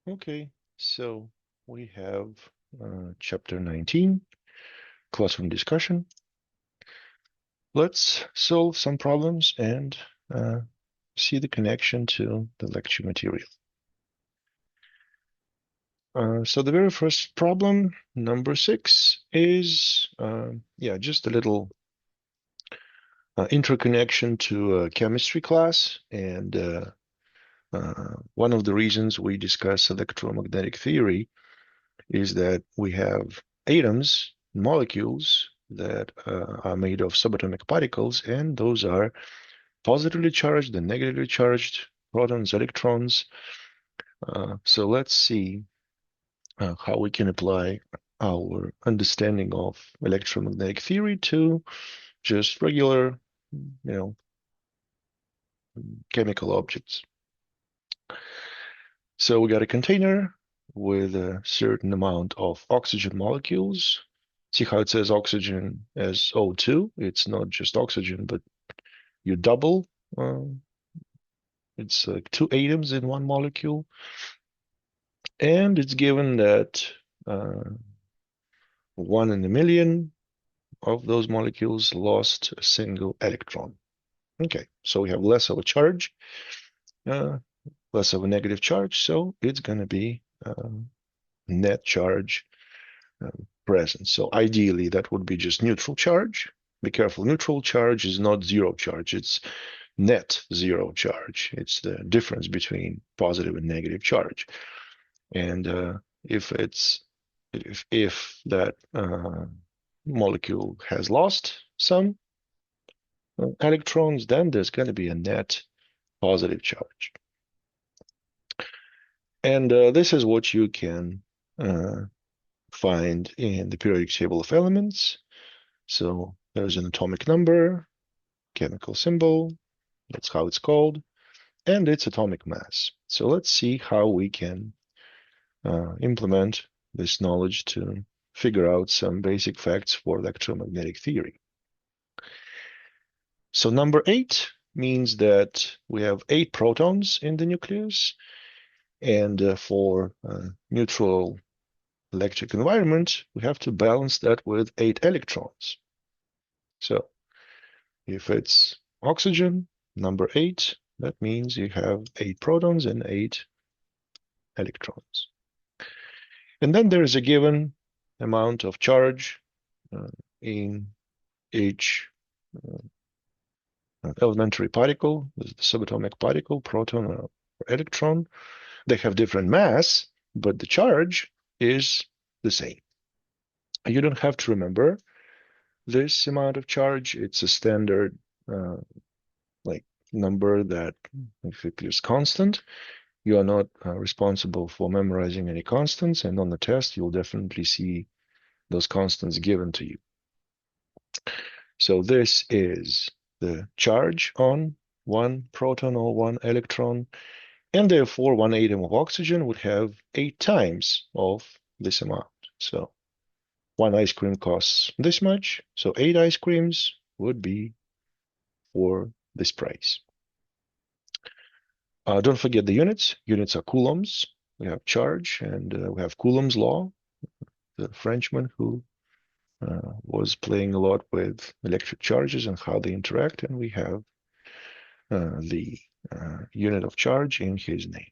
Okay, so we have chapter 19, classroom discussion. Let's solve some problems and see the connection to the lecture material. So the very first problem, number 6, is just a little interconnection to a chemistry class. And one of the reasons we discuss electromagnetic theory is that we have atoms, molecules that are made of subatomic particles, and those are positively charged and negatively charged protons, electrons. So let's see how we can apply our understanding of electromagnetic theory to just regular, chemical objects. So we got a container with a certain amount of oxygen molecules. See how it says oxygen as O2? It's not just oxygen, but you double. It's like 2 atoms in one molecule. And it's given that 1 in a million of those molecules lost a single electron. Okay, so we have less of a charge, less of a negative charge, so it's going to be net charge present. So ideally, that would be just neutral charge. Be careful, neutral charge is not zero charge. It's net zero charge. It's the difference between positive and negative charge. And if that molecule has lost some electrons, then there's going to be a net positive charge. And this is what you can find in the periodic table of elements. So there's an atomic number, chemical symbol, that's how it's called, and its atomic mass. So let's see how we can implement this knowledge to figure out some basic facts for electromagnetic theory. So number 8 means that we have 8 protons in the nucleus, and for neutral electric environment, we have to balance that with 8 electrons. So if it's oxygen, number 8, that means you have 8 protons and 8 electrons. And then there is a given amount of charge in each elementary particle, the subatomic particle, proton or electron. They have different mass, but the charge is the same. You don't have to remember this amount of charge. It's a standard number that if it is constant, you are not responsible for memorizing any constants, and on the test you'll definitely see those constants given to you. So this is the charge on one proton or one electron, and therefore 1 atom of oxygen would have 8 times of this amount. So 1 ice cream costs this much, so 8 ice creams would be for this price. Don't forget the units. Units are coulombs. We have charge, and we have Coulomb's law, the Frenchman who was playing a lot with electric charges and how they interact, and we have the unit of charge in his name.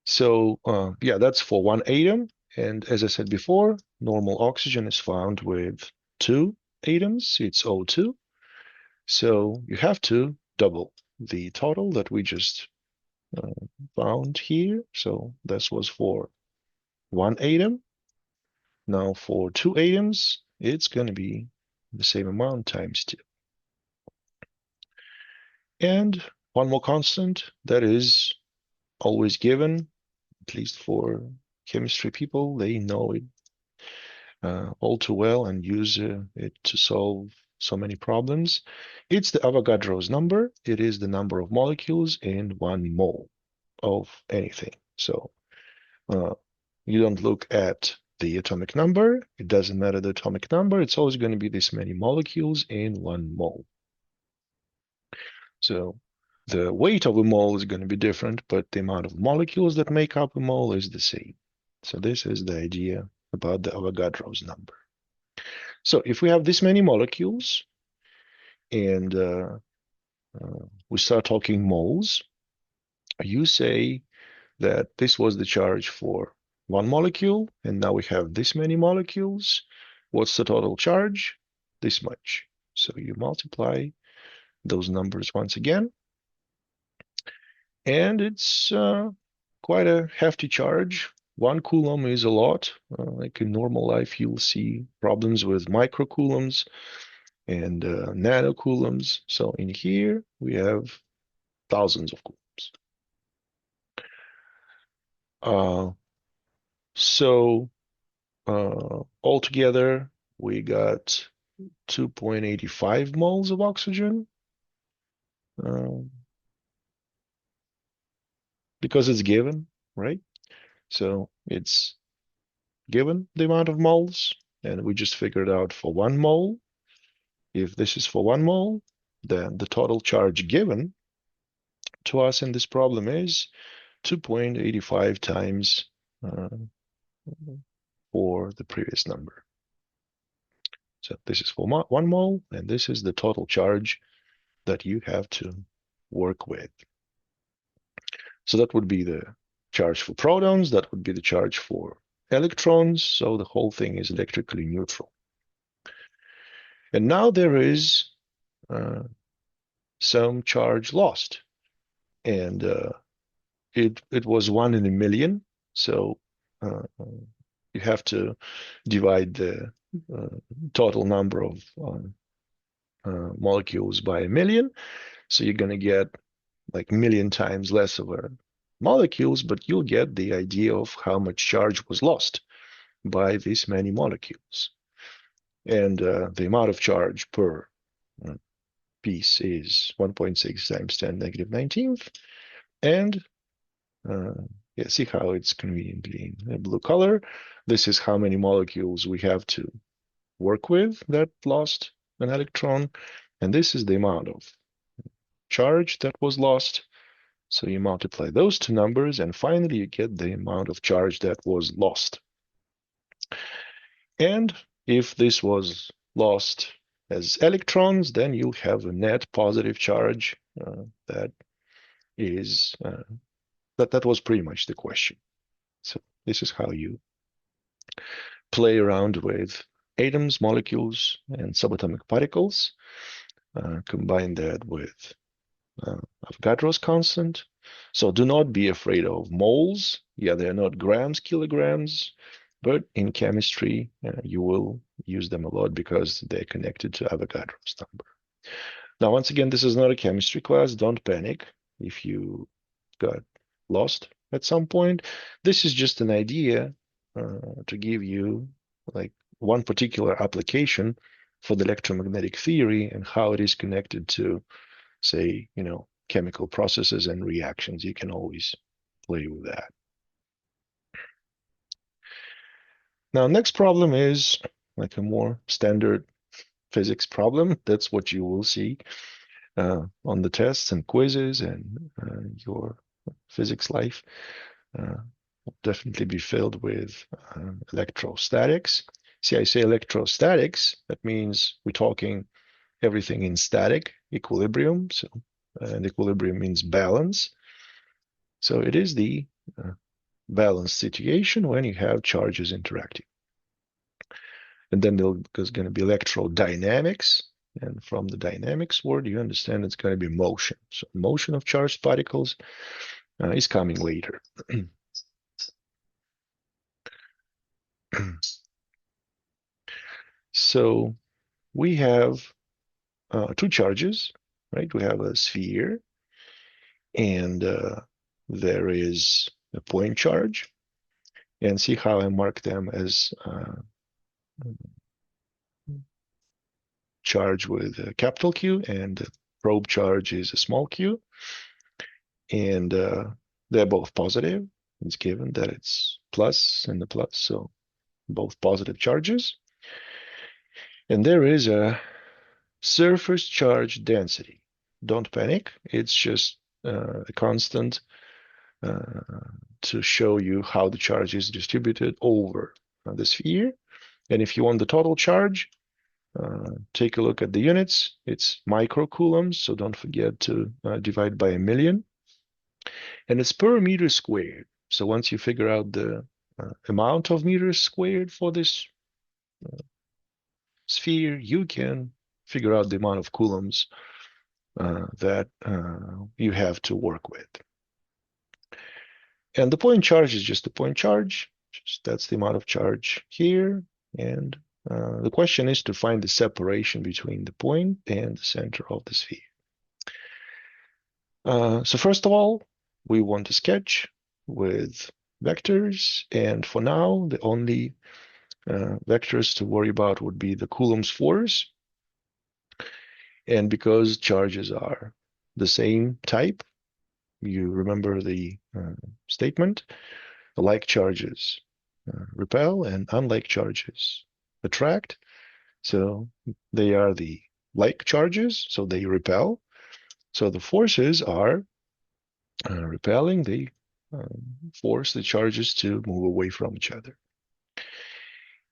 So yeah, that's for 1 atom. And as I said before, normal oxygen is found with 2 atoms. It's O2. So you have to double the total that we just found here. So this was for 1 atom. Now for 2 atoms, it's going to be the same amount times 2. And one more constant that is always given, at least for chemistry people, they know it all too well and use it to solve so many problems. It's the Avogadro's number. It is the number of molecules in 1 mole of anything. So you don't look at the atomic number. It doesn't matter the atomic number. It's always going to be this many molecules in 1 mole. So The weight of a mole is going to be different, but the amount of molecules that make up a mole is the same. So this is the idea about the Avogadro's number. So if we have this many molecules and we start talking moles, you say that this was the charge for one molecule, and now we have this many molecules. What's the total charge? This much. So you multiply those numbers once again, and it's quite a hefty charge. 1 coulomb is a lot. Like in normal life, you'll see problems with microcoulombs and nanocoulombs. So in here, we have thousands of coulombs. So altogether, we got 2.85 moles of oxygen because it's given, right? So it's given the amount of moles, and we just figured out for 1 mole. If this is for 1 mole, then the total charge given to us in this problem is 2.85 times for the previous number. So this is for 1 mole, and this is the total charge that you have to work with. So that would be the charge for protons, that would be the charge for electrons, so the whole thing is electrically neutral. And now there is some charge lost, and it was 1 in a million, so you have to divide the total number of molecules by a million, so you're going to get like a million times less of molecules, but you'll get the idea of how much charge was lost by this many molecules. And the amount of charge per piece is 1.6 times 10 negative 19th. And yeah, see how it's conveniently in a blue color. This is how many molecules we have to work with that lost an electron. And this is the amount of charge that was lost. So you multiply those two numbers, and finally you get the amount of charge that was lost. And if this was lost as electrons, then you'll have a net positive charge that is that was pretty much the question. So this is how you play around with atoms, molecules, and subatomic particles. Combine that with Avogadro's constant. So do not be afraid of moles. Yeah, they're not grams, kilograms, but in chemistry, you will use them a lot because they're connected to Avogadro's number. Now, once again, this is not a chemistry class. Don't panic if you got lost at some point. This is just an idea to give you like one particular application for the electromagnetic theory and how it is connected to, say, chemical processes and reactions. You can always play with that. Now, next problem is like a more standard physics problem. That's what you will see on the tests and quizzes and your physics life. Will definitely be filled with electrostatics. See, I say electrostatics, that means we're talking everything in static equilibrium. So, and equilibrium means balance. So it is the balanced situation when you have charges interacting. And then there's going to be electrodynamics. And from the dynamics word, you understand it's going to be motion. So motion of charged particles is coming later. So we have two charges, right? We have a sphere, and there is a point charge. And see how I mark them as charge with a capital Q, and probe charge is a small q. And they're both positive. It's given that it's plus and the plus, so both positive charges. And there is a surface charge density. don't panic. It's just a constant to show you how the charge is distributed over the sphere. And if you want the total charge, take a look at the units. It's microcoulombs, so don't forget to divide by 1,000,000. And it's per meter squared. So once you figure out the amount of meters squared for this sphere, you can figure out the amount of coulombs that you have to work with. And the point charge is just the point charge. That's the amount of charge here. And the question is to find the separation between the point and the center of the sphere. So first of all, we want to sketch with vectors. And for now, the only vectors to worry about would be the Coulomb's force. And because charges are the same type, you remember the statement, like charges repel and unlike charges attract. So they are the like charges, so they repel. So the forces are repelling, they force the charges to move away from each other.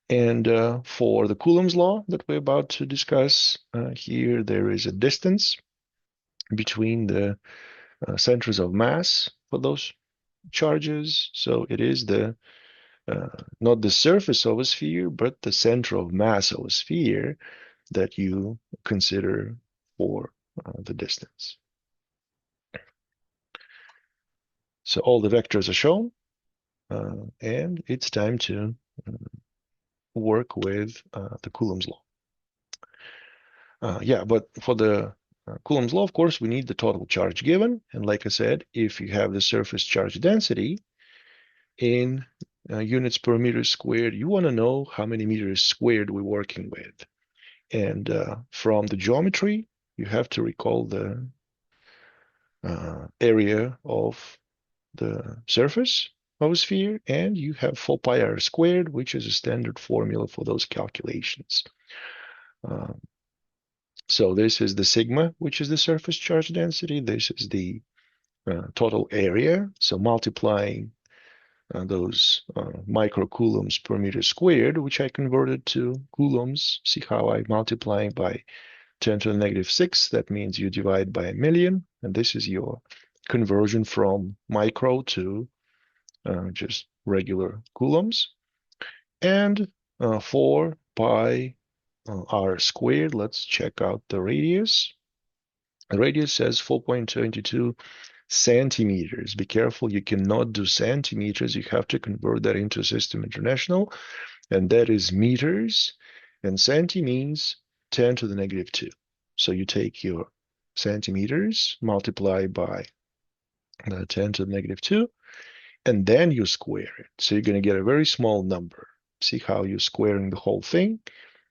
And for the Coulomb's law that we're about to discuss here, there is a distance between the centers of mass for those charges. So it is the not the surface of a sphere, but the center of mass of a sphere that you consider for the distance. So all the vectors are shown, and it's time to work with the Coulomb's law. Yeah, but for the Coulomb's law, of course, we need the total charge given. And like I said, if you have the surface charge density in units per meter squared, you want to know how many meters squared we're working with. And from the geometry, you have to recall the area of the surface of a sphere, and you have 4 pi r squared, which is a standard formula for those calculations. So this is the sigma, which is the surface charge density. This is the total area. So multiplying those microcoulombs per meter squared, which I converted to coulombs. See how I multiply by 10 to the negative 6. That means you divide by 1,000,000. And this is your conversion from micro to just regular coulombs. And 4 pi r squared, let's check out the radius. The radius says 4.22 centimeters. Be careful, you cannot do centimeters. You have to convert that into System International, and that is meters. And centi means 10 to the negative 2. So you take your centimeters, multiply by 10 to the negative 2, and then you square it. So you're going to get a very small number. See how you're squaring the whole thing?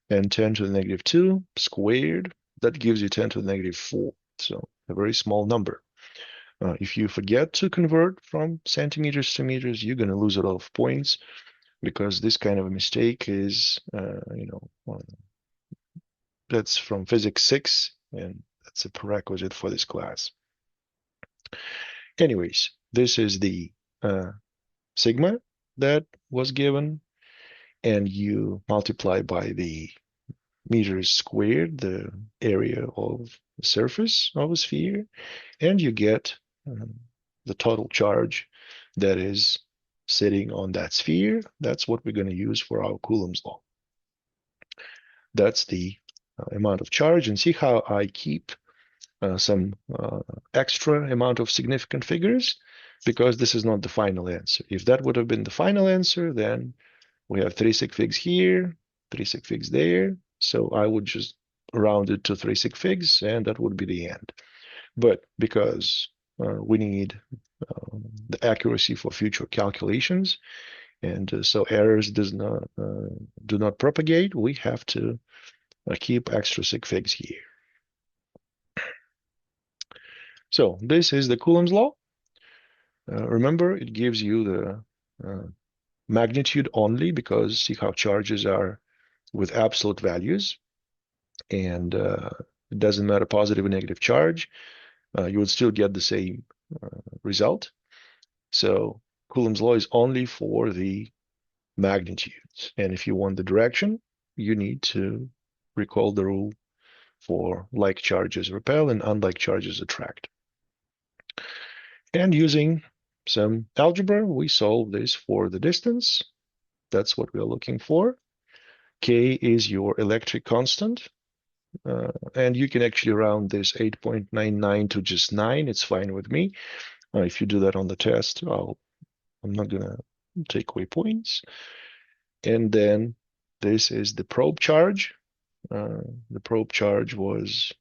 And 10 to the negative 2 squared, that gives you 10 to the negative 4. So a very small number. If you forget to convert from centimeters to meters, you're going to lose a lot of points, because this kind of a mistake is, that's from physics 6, and that's a prerequisite for this class. Anyways, this is the sigma that was given, and you multiply by the meters squared, the area of the surface of a sphere, and you get the total charge that is sitting on that sphere. That's what we're going to use for our Coulomb's law. That's the amount of charge. And see how I keep some extra amount of significant figures, because this is not the final answer. If that would have been the final answer, then we have 3 sig figs here, 3 sig figs there. So I would just round it to 3 sig figs, and that would be the end. But because we need the accuracy for future calculations, and so errors do not propagate, we have to keep extra sig figs here. So this is the Coulomb's law. Remember, it gives you the magnitude only, because see how charges are with absolute values. And It doesn't matter positive or negative charge. You would still get the same result. So Coulomb's law is only for the magnitudes. And if you want the direction, you need to recall the rule for like charges repel and unlike charges attract. And using some algebra, we solve this for the distance. That's what we're looking for. K is your electric constant. And you can actually round this 8.99 to just 9. It's fine with me. If you do that on the test, I'm not going to take away points. And then this is the probe charge. The probe charge was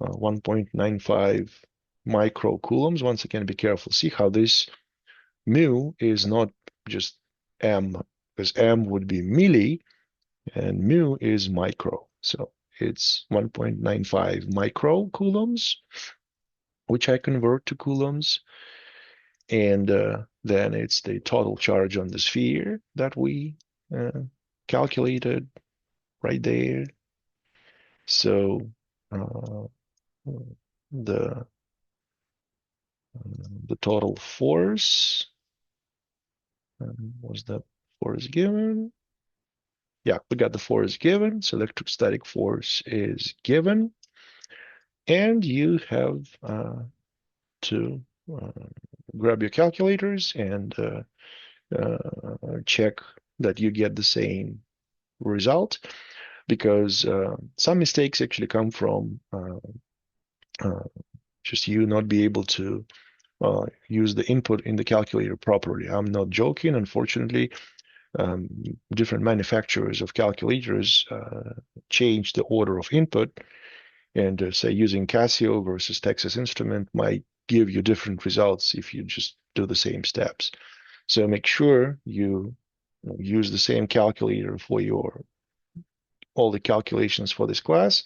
1.95 microcoulombs. Once again, be careful. See how this mu is not just m, because m would be milli, and mu is micro. So it's 1.95 microcoulombs, which I convert to coulombs. And then it's the total charge on the sphere that we calculated right there. So the total force was that force given? Yeah, we got the force given. So electrostatic force is given, and you have to grab your calculators and check that you get the same result, because some mistakes actually come from just you not be able to use the input in the calculator properly. I'm not joking. Unfortunately, different manufacturers of calculators change the order of input, and say using Casio versus Texas Instrument might give you different results if you just do the same steps. So make sure you use the same calculator for all the calculations for this class.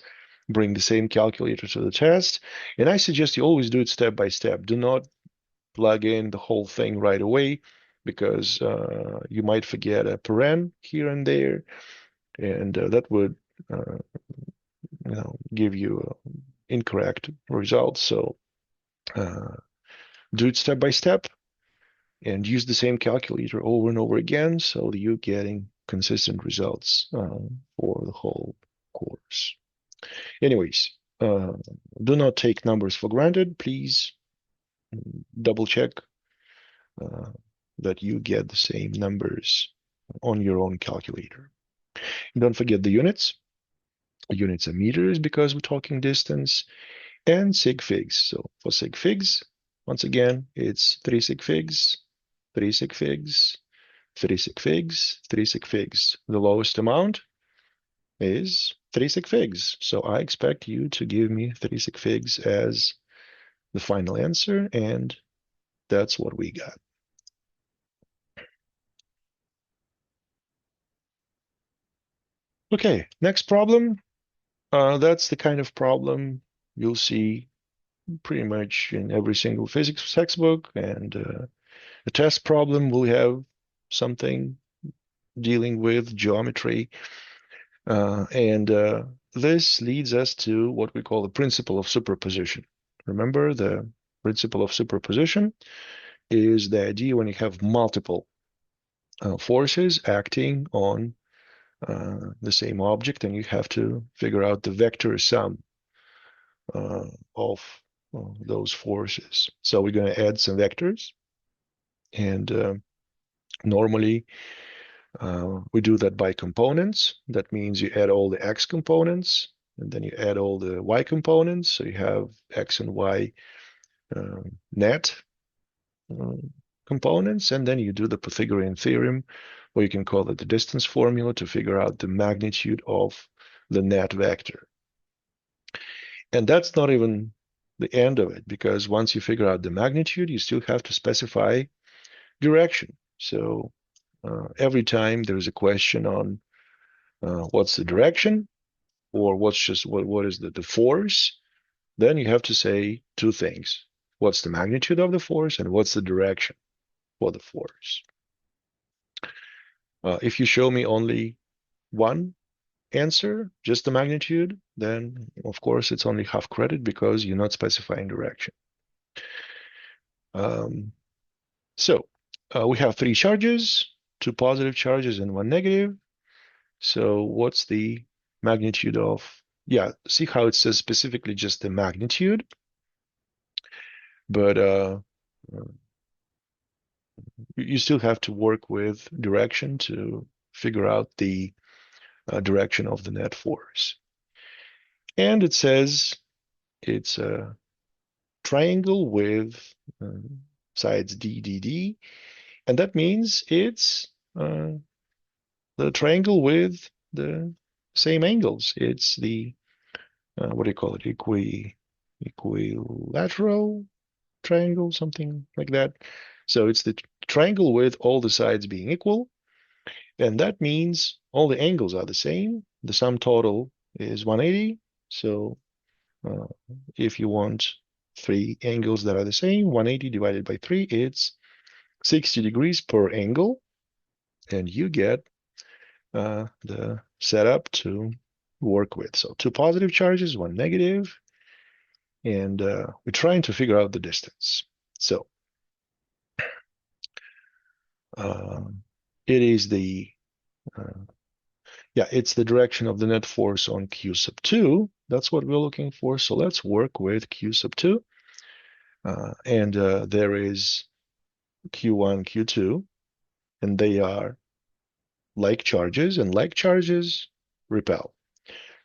Bring the same calculator to the test. And I suggest you always do it step by step. Do not plug in the whole thing right away, because you might forget a paren here and there, and that would give you incorrect results. So do it step by step and use the same calculator over and over again, so you're getting consistent results for the whole course. Anyways, do not take numbers for granted. Please double check that you get the same numbers on your own calculator. And don't forget the units. Units are meters because we're talking distance, and sig figs. So for sig figs, once again, it's 3 sig figs, 3 sig figs, 3 sig figs, 3 sig figs. The lowest amount is 3 sig figs. So I expect you to give me 3 sig figs as the final answer, and that's what we got. Okay, next problem. That's the kind of problem you'll see pretty much in every single physics textbook, and a test problem will have something dealing with geometry. And this leads us to what we call the principle of superposition. Remember, the principle of superposition is the idea when you have multiple forces acting on the same object, and you have to figure out the vector sum of those forces. So we're going to add some vectors, and normally we do that by components. That means you add all the x components, and then you add all the y components. So you have x and y net components, and then you do the Pythagorean theorem, or you can call it the distance formula, to figure out the magnitude of the net vector. And that's not even the end of it, because once you figure out the magnitude, you still have to specify direction. So every time there's a question on what's the direction, or what is the force, then you have to say two things. What's the magnitude of the force, and what's the direction for the force? If you show me only one answer just the magnitude, then of course it's only half credit because you're not specifying direction. Um, so we have 3 charges, 2 positive charges and 1 negative. So what's the magnitude of, yeah, see how it says specifically just the magnitude, but you still have to work with direction to figure out the direction of the net force. And it says it's a triangle with sides D, D, D, and that means it's the triangle with the same angles. It's the, what do you call it, equilateral triangle, something like that. So it's the triangle with all the sides being equal, and that means all the angles are the same. The sum total is 180. So uh, if you want 3 angles that are the same, 180 divided by 3, it's 60 degrees per angle, and you get the setup to work with. So 2 positive charges, 1 negative, and we're trying to figure out the distance. So it is the it's the direction of the net force on Q sub 2. That's what we're looking for. So let's work with Q sub 2. And there is Q1, Q2, and they are like charges, and like charges repel.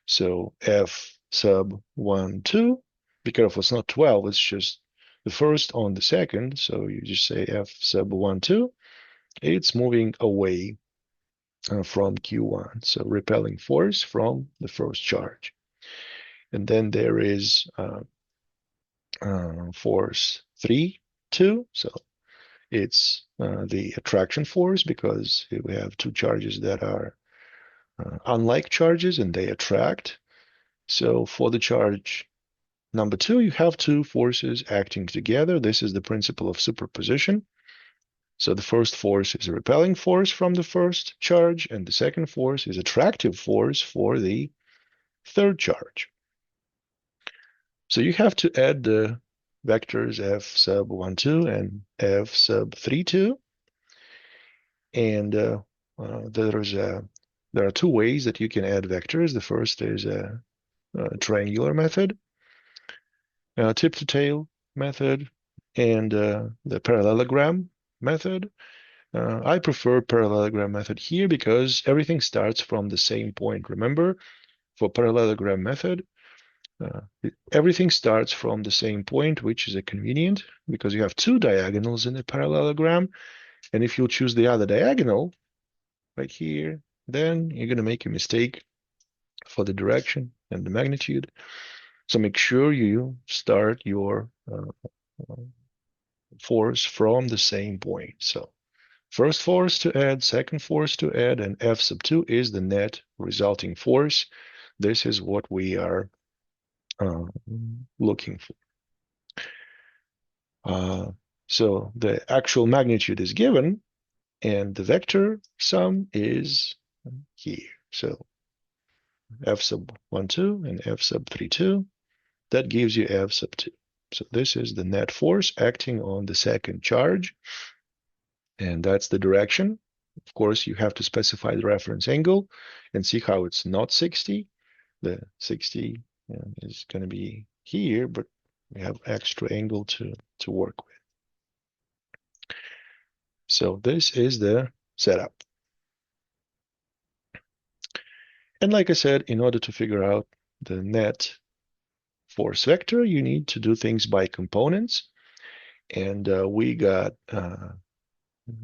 So F sub 1, 2, be careful, it's not 12, it's just the first on the second. So you just say F sub 1, 2, it's moving away from Q1, so repelling force from the first charge. And then there is force 3, 2, so it's the attraction force because we have 2 charges that are unlike charges and they attract. So for the charge number 2, you have 2 forces acting together. This is the principle of superposition. So the first force is a repelling force from the first charge, and the second force is attractive force for the third charge. So you have to add the vectors f sub 1, 2 and f sub 3, 2. And there are 2 ways that you can add vectors. The first is a triangular method, tip to tail method, and the parallelogram method. I prefer parallelogram method here because everything starts from the same point. Remember, for parallelogram method, everything starts from the same point, which is convenient because you have 2 diagonals in the parallelogram. And if you choose the other diagonal right here, then you're going to make a mistake for the direction and the magnitude. So make sure you start your force from the same point. So first force to add, second force to add, and F sub 2 is the net resulting force. This is what we are looking for. So the actual magnitude is given, and the vector sum is here. So F sub 1, 2 and F sub 3, 2. That gives you F sub 2. So this is the net force acting on the second charge, and that's the direction. Of course, you have to specify the reference angle and see how it's not 60. The 60 is going to be here, but we have extra angle to work with. So this is the setup. And like I said, in order to figure out the net force vector, you need to do things by components. And we got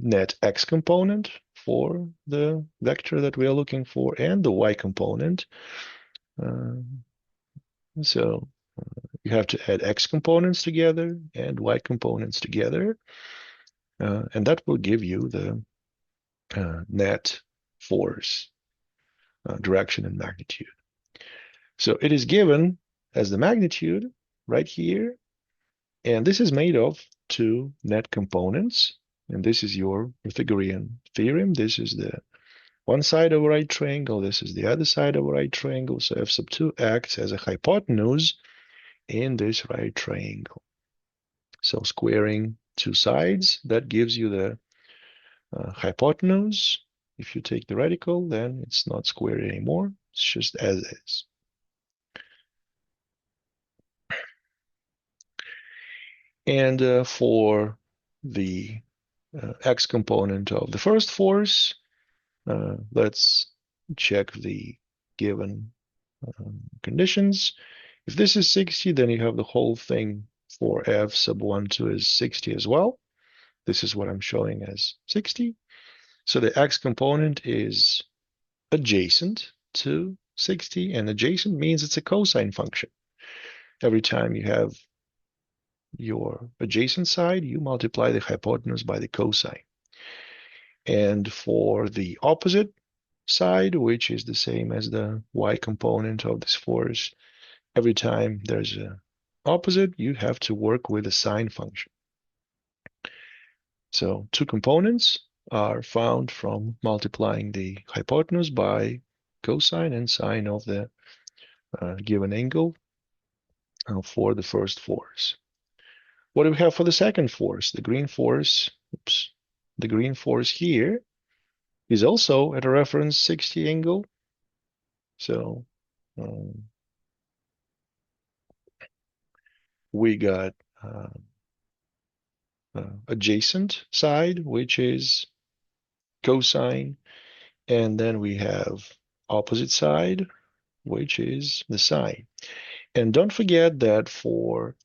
net x component for the vector that we are looking for and the y component. So you have to add x components together and y components together. And that will give you the net force, direction, and magnitude. So it is given as the magnitude right here. And this is made of 2 net components. And this is your Pythagorean theorem. This is the one side of a right triangle, this is the other side of a right triangle. So f sub 2 acts as a hypotenuse in this right triangle. So squaring two sides, that gives you the hypotenuse. If you take the radical, then it's not squared anymore. It's just as is. And for the x component of the first force, let's check the given conditions. If this is 60, then you have the whole thing for f sub 1, 2 is 60 as well. This is what I'm showing as 60. So the x component is adjacent to 60, and adjacent means it's a cosine function. Every time you have your adjacent side, you multiply the hypotenuse by the cosine. And for the opposite side, which is the same as the y component of this force, every time there's an opposite, you have to work with a sine function. So two components are found from multiplying the hypotenuse by cosine and sine of the given angle for the first force. What do we have for the second force? The green force, the green force here is also at a reference 60 angle. So we got adjacent side, which is cosine, and then we have opposite side, which is the sine. And don't forget that for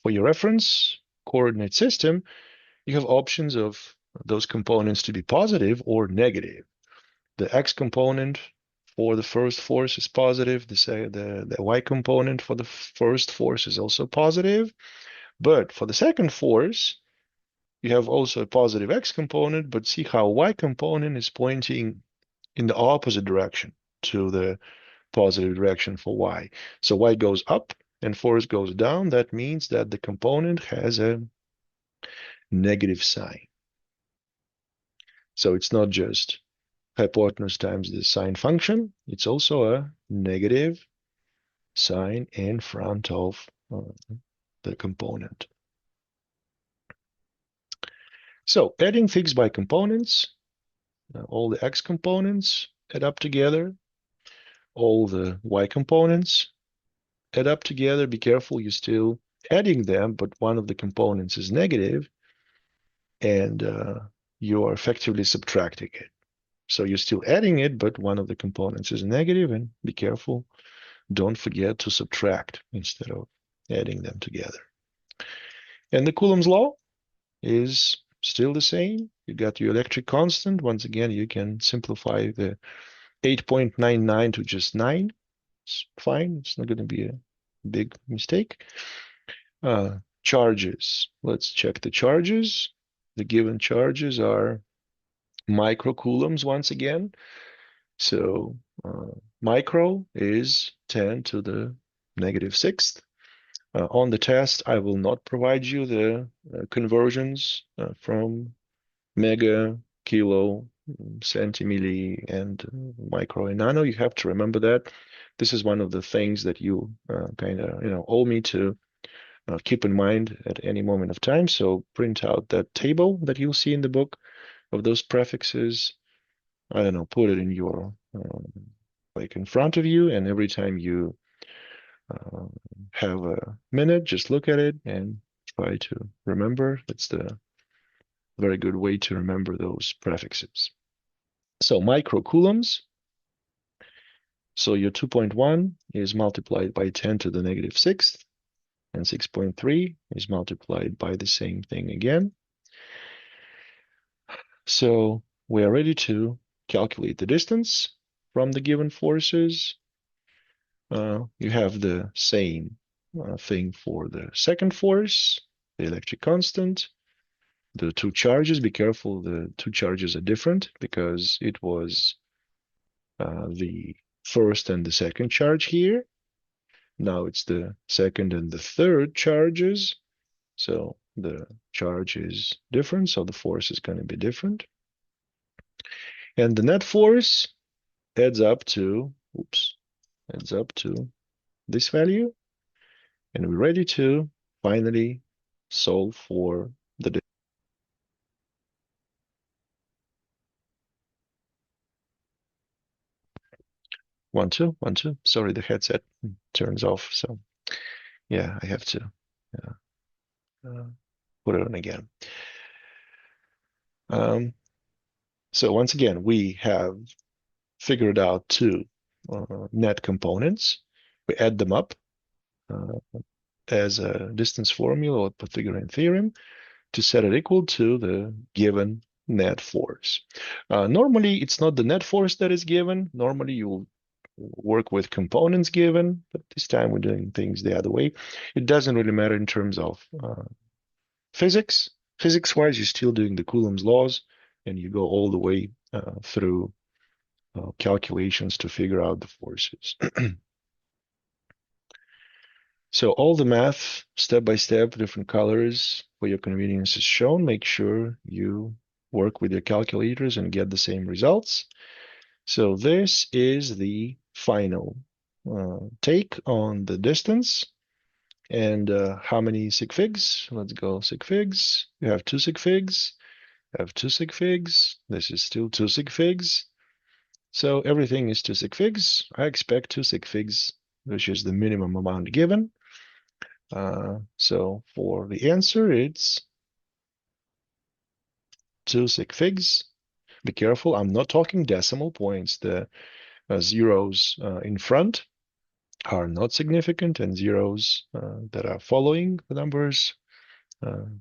your reference coordinate system, you have options of those components to be positive or negative. The x component for the first force is positive. The y component for the first force is also positive. But for the second force, you have also a positive x component, but see how y component is pointing in the opposite direction to the positive direction for y. So y goes up and force goes down. That means that the component has a negative sign. So it's not just hypotenuse times the sine function, it's also a negative sign in front of the component. So adding things by components, all the x components add up together, all the y components add up together. Be careful, you're still adding them, but one of the components is negative, and you are effectively subtracting it. So you're still adding it, but one of the components is negative, and be careful, don't forget to subtract instead of adding them together. And the Coulomb's law is still the same. You got your electric constant. Once again, you can simplify the 8.99 to just 9. It's fine. It's not going to be a big mistake. Charges. Let's check the charges. The given charges are microcoulombs once again. So micro is 10 to the negative sixth. On the test, I will not provide you the conversions from mega, kilo, centimilli, and micro and nano. You have to remember that. This is one of the things that you kind of owe me to keep in mind at any moment of time. So print out that table that you'll see in the book of those prefixes. I don't know, put it in your like in front of you, and every time you have a minute, just look at it and try to remember. That's the very good way to remember those prefixes. So microcoulombs. So your 2.1 is multiplied by 10 to the negative sixth, and 6.3 is multiplied by the same thing again. So we are ready to calculate the distance from the given forces. You have the same thing for the second force, the electric constant, the two charges. Be careful, the two charges are different because it was the first and the second charge here. Now it's the second and the third charges. So the charge is different, so the force is going to be different. And the net force adds up to, adds up to this value. And we're ready to finally solve for the 1, 2, 1, 2. Sorry, the headset turns off. So yeah, I have to uh, put it on again. So once again, we have figured out two net components. We add them up uh, as a distance formula or Pythagorean theorem to set it equal to the given net force. Normally, it's not the net force that is given. Normally, you'll work with components given, but this time we're doing things the other way. It doesn't really matter in terms of physics. Physics-wise, you're still doing the Coulomb's laws, and you go all the way through calculations to figure out the forces. So all the math, step by step, different colors for your convenience is shown. Make sure you work with your calculators and get the same results. So this is the final take on the distance. And how many sig figs? Let's go sig figs. You have 2 sig figs. You have 2 sig figs. This is still 2 sig figs. So everything is 2 sig figs. I expect 2 sig figs, which is the minimum amount given. So for the answer, it's 2 sig figs. Be careful, I'm not talking decimal points. The zeros in front are not significant, and zeros that are following the numbers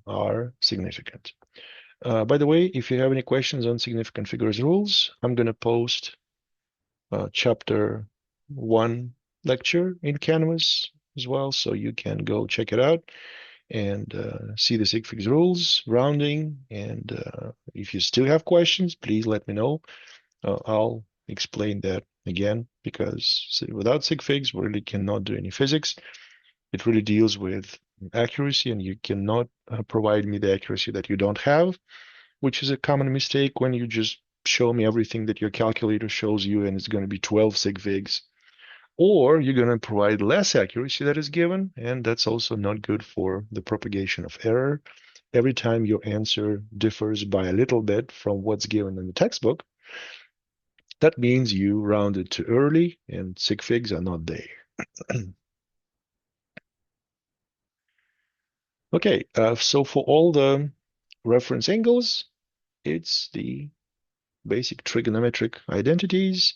are significant. By the way, if you have any questions on significant figures rules, I'm going to post chapter 1 lecture in Canvas as well, so you can go check it out and see the sig figs rules, rounding, and if you still have questions, please let me know. I'll explain that again, because without sig figs, we really cannot do any physics. It really deals with accuracy, and you cannot provide me the accuracy that you don't have, which is a common mistake when you just show me everything that your calculator shows you and it's going to be 12 sig figs. Or you're going to provide less accuracy that is given, and that's also not good for the propagation of error. Every time your answer differs by a little bit from what's given in the textbook, that means you rounded too early and sig figs are not there. Okay, so for all the reference angles, it's the basic trigonometric identities.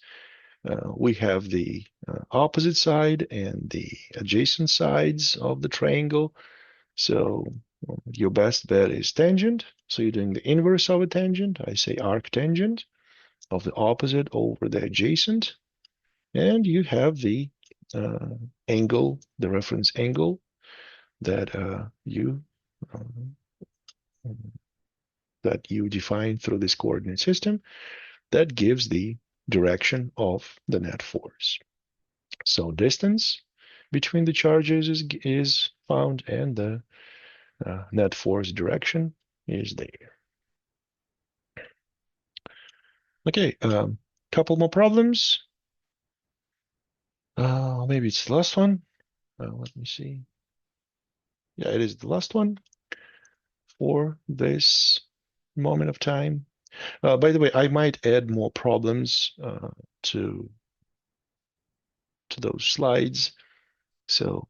We have the opposite side and the adjacent sides of the triangle. So your best bet is tangent. So you're doing the inverse of a tangent. I say arctangent of the opposite over the adjacent. And you have the angle, the reference angle that you define through this coordinate system that gives the direction of the net force. So distance between the charges is found, and the net force direction is there. Okay, couple more problems. Maybe it's the last one. Let me see. Yeah, it is the last one for this moment of time. By the way, I might add more problems to those slides. So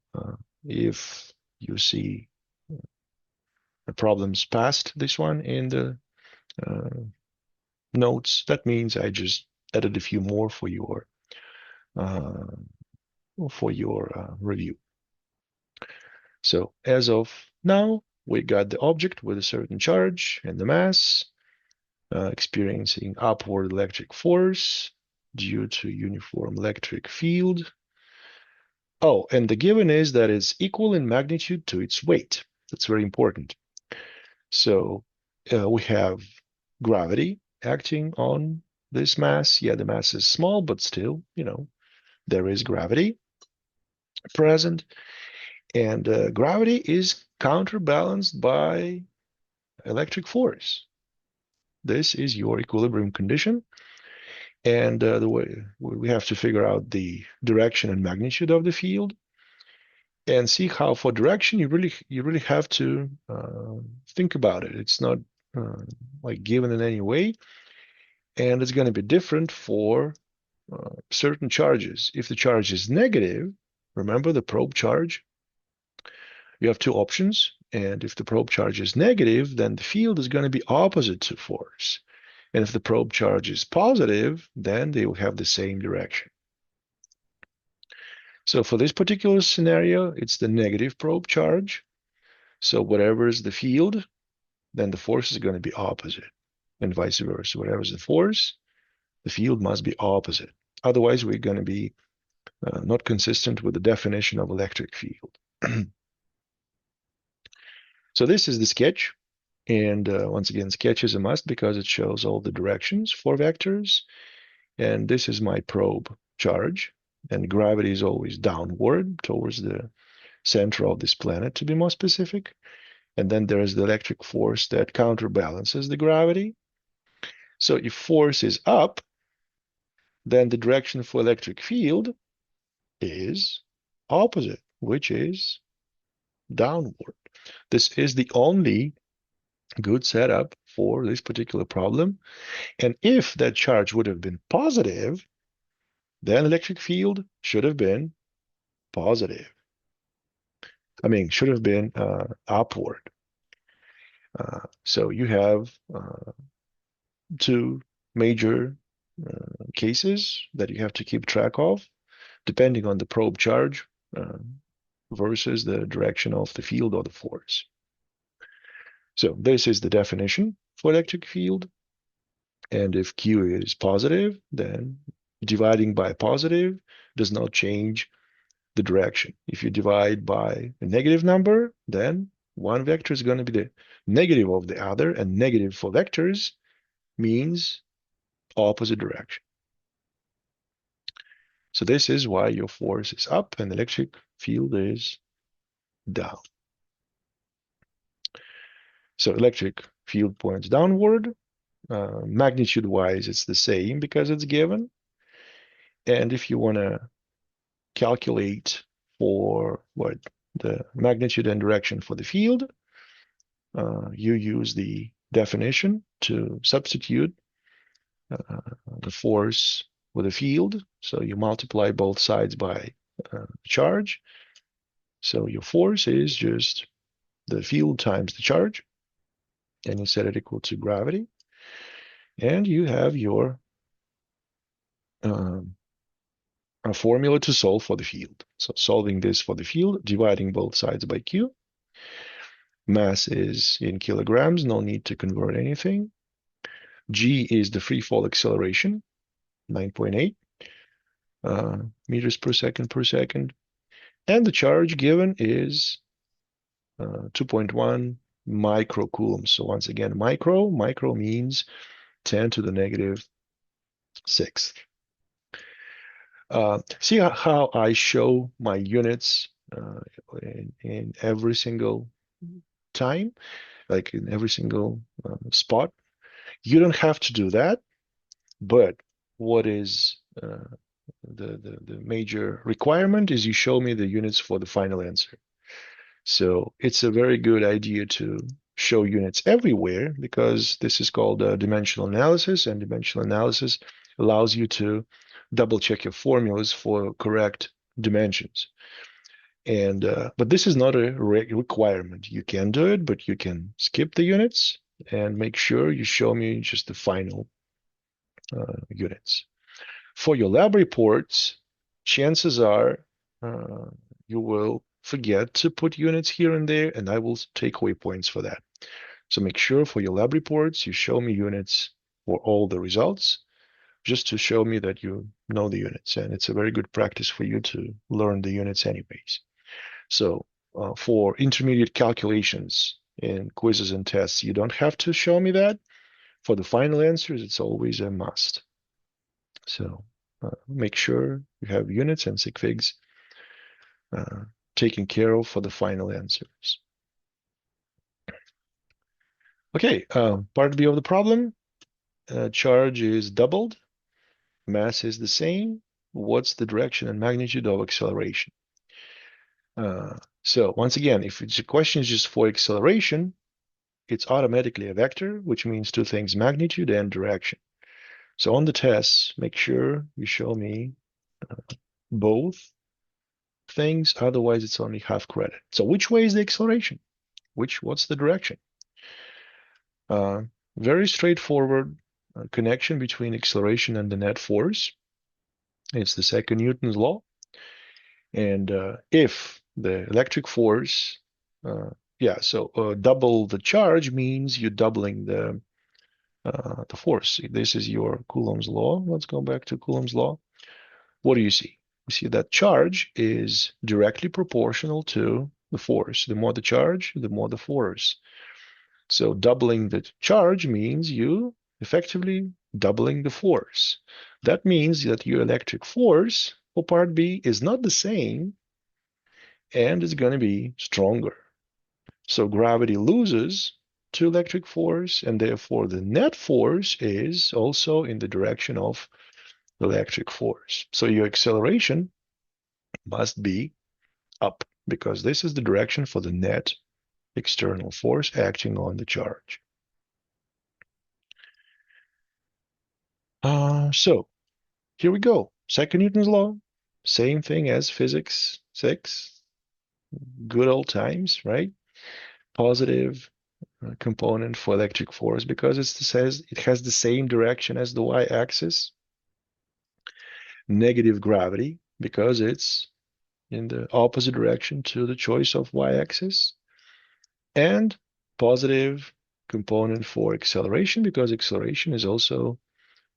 if you see the problems past this one in the notes, that means I just added a few more for your review. So as of now, we got the object with a certain charge and the mass experiencing upward electric force due to uniform electric field. Oh, and the given is that it's equal in magnitude to its weight. That's very important. So we have gravity acting on this mass. Yeah, the mass is small, but still, there is gravity present. And gravity is counterbalanced by electric force. This is your equilibrium condition. And the way we have to figure out the direction and magnitude of the field, and see how for direction you really have to think about it. It's not uh, like given in any way, and it's going to be different for certain charges. If the charge is negative, remember the probe charge, you have two options, and if the probe charge is negative, then the field is going to be opposite to force. And if the probe charge is positive, then they will have the same direction. So for this particular scenario, it's the negative probe charge. So whatever is the field, then the force is going to be opposite, and vice versa. Whatever is the force, the field must be opposite. Otherwise, we're going to be not consistent with the definition of electric field. So this is the sketch. And once again, sketch is a must because it shows all the directions for vectors. And this is my probe charge. And gravity is always downward towards the center of this planet, to be more specific. And then there is the electric force that counterbalances the gravity. So if force is up, then the direction for electric field is opposite, which is downward. This is the only good setup for this particular problem. And if that charge would have been positive, then electric field should have been positive. I mean, should have been upward. So you have two major cases that you have to keep track of, depending on the probe charge versus the direction of the field or the force. So this is the definition for electric field. And if Q is positive, then dividing by positive does not change the direction. If you divide by a negative number, then one vector is going to be the negative of the other, and negative for vectors means opposite direction. So this is why your force is up and electric field is down. So electric field points downward. Magnitude-wise, it's the same because it's given. And if you want to calculate for what the magnitude and direction for the field, you use the definition to substitute the force with the field. So you multiply both sides by charge. So your force is just the field times the charge, and you set it equal to gravity. And you have your a formula to solve for the field. So solving this for the field, dividing both sides by Q. Mass is in kilograms, no need to convert anything. G is the free fall acceleration, 9.8 meters per second. And the charge given is 2.1 microcoulombs. So once again, micro means 10 to the negative sixth. See how I show my units in every single time, like in every single spot. You don't have to do that, but what is the major requirement is you show me the units for the final answer. So it's a very good idea to show units everywhere because this is called dimensional analysis, and dimensional analysis allows you to double check your formulas for correct dimensions. And but this is not a requirement. You can do it, but you can skip the units and make sure you show me just the final units. For your lab reports, chances are you will forget to put units here and there, and I will take away points for that. So make sure for your lab reports, you show me units for all the results, just to show me that you know the units. And it's a very good practice for you to learn the units anyways. So for intermediate calculations in quizzes and tests, you don't have to show me that. For the final answers, it's always a must. So make sure you have units and sig figs taken care of for the final answers. Okay, part B of the problem, charge is doubled mass is the same, what's the direction and magnitude of acceleration? So once again, if the question is just for acceleration, it's automatically a vector, which means two things, magnitude and direction. So on the test, make sure you show me both things, otherwise it's only half credit. So which way is the acceleration? What's the direction? Uh, Very straightforward connection between acceleration and the net force. It's the second Newton's law. And if the electric force, double the charge means you're doubling the force. This is your Coulomb's law. Let's go back to Coulomb's law. What do you see? You see that charge is directly proportional to the force. The more the charge, the more the force. So doubling the charge means you effectively doubling the force. That means that your electric force for part B is not the same and it's going to be stronger. So gravity loses to electric force, and therefore the net force is also in the direction of the electric force. So your acceleration must be up because this is the direction for the net external force acting on the charge. So here we go. Second Newton's law, same thing as physics 6, good old times, right? Positive component for electric force because it has the same direction as the y-axis. Negative gravity because it's in the opposite direction to the choice of y-axis. And positive component for acceleration because acceleration is also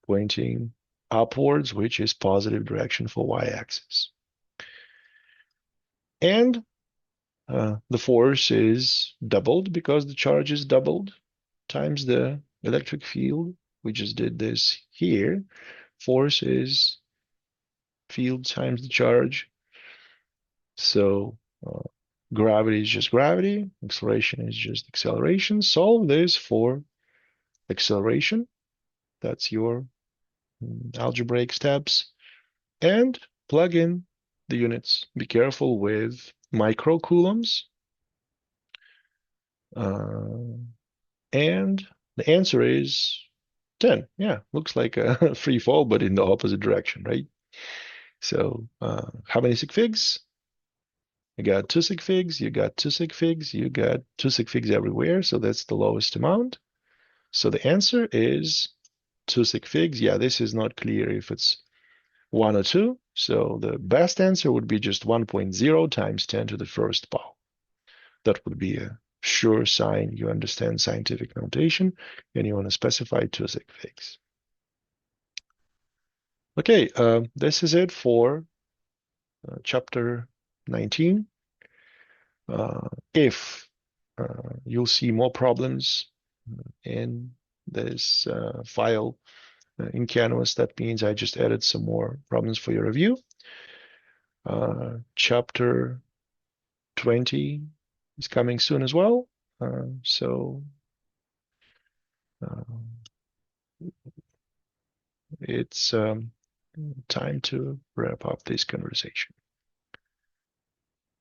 pointing upwards, which is positive direction for y-axis. And the force is doubled because the charge is doubled times the electric field. We just did this here. Force is field times the charge. So gravity is just gravity. Acceleration is just acceleration. Solve this for acceleration. That's your algebraic steps. And plug in the units. Be careful with microcoulombs. And the answer is 10. Yeah, looks like a free fall, but in the opposite direction, right? So how many sig figs? You got two sig figs, you got two sig figs, you got two sig figs everywhere. So that's the lowest amount. So the answer is two sig figs. Yeah, this is not clear if it's 1 or 2. So the best answer would be just 1.0 times 10 to the first power. That would be a sure sign you understand scientific notation and you want to specify two sig figs. Okay, this is it for chapter 19. If you'll see more problems in this file in Canvas, that means I just added some more problems for your review. Chapter 20 is coming soon as well. So it's time to wrap up this conversation.